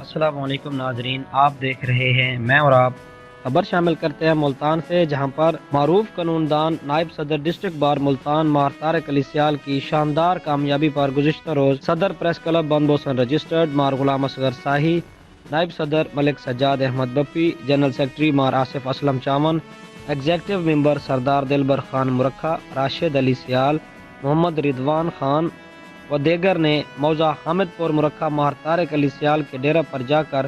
السلام علیکم ناظرین، آپ دیکھ رہے ہیں میں اور آپ خبر شامل کرتے ہیں ملتان سے، جہاں پر معروف قانون دان نائب صدر ڈسٹرکٹ بار ملتان مار طارق علی سیال کی شاندار کامیابی پر گزشتہ روز صدر پریس کلب بند بوسن رجسٹرڈ مار غلام اصغر شاہی، نائب صدر ملک سجاد احمد بپی، جنرل سیکرٹری مار آصف اسلم چامن، ایگزیکٹو ممبر سردار دلبر خان مرکھا، راشد علی سیال، محمد رضوان خان و دیگر نے موضع حامد پور مرکھا مار طارق علی سیال کے ڈیرہ پر جا کر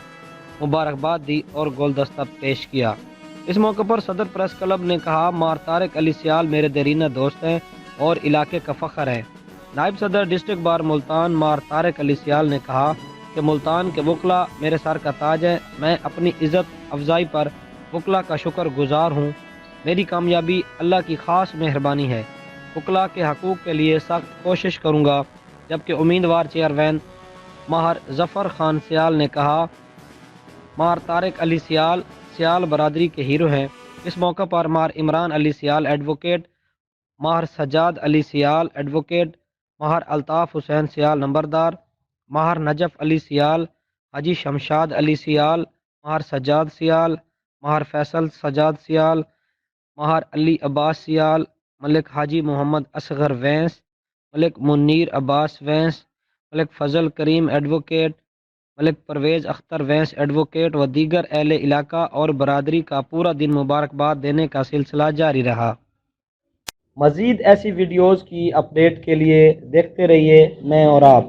مبارکباد دی اور گلدستہ پیش کیا۔ اس موقع پر صدر پریس کلب نے کہا، مار طارق علی سیال میرے دیرینہ دوست ہیں اور علاقے کا فخر ہیں۔ نائب صدر ڈسٹرکٹ بار ملتان مار طارق علی سیال نے کہا کہ ملتان کے وکلاء میرے سر کا تاج ہیں، میں اپنی عزت افزائی پر وکلاء کا شکر گزار ہوں، میری کامیابی اللہ کی خاص مہربانی ہے، وکلاء کے حقوق کے لیے سخت کوشش کروں گا۔ جبکہ امیدوار چیئرمین ماہر ظفر خان سیال نے کہا، مار طارق علی سیال سیال برادری کے ہیرو ہیں۔ اس موقع پر مار عمران علی سیال ایڈوکیٹ، ماہر سجاد علی سیال ایڈوکیٹ، ماہر الطاف حسین سیال نمبردار، ماہر نجف علی سیال، حاجی شمشاد علی سیال، ماہر سجاد سیال، ماہر فیصل سجاد سیال، ماہر علی عباس سیال، ملک حاجی محمد اصغر وینس، ملک منیر عباس وینس، ملک فضل کریم ایڈوکیٹ، ملک پرویز اختر وینس ایڈوکیٹ و دیگر اہل علاقہ اور برادری کا پورا دن مبارکباد دینے کا سلسلہ جاری رہا۔ مزید ایسی ویڈیوز کی اپڈیٹ کے لیے دیکھتے رہیے میں اور آپ۔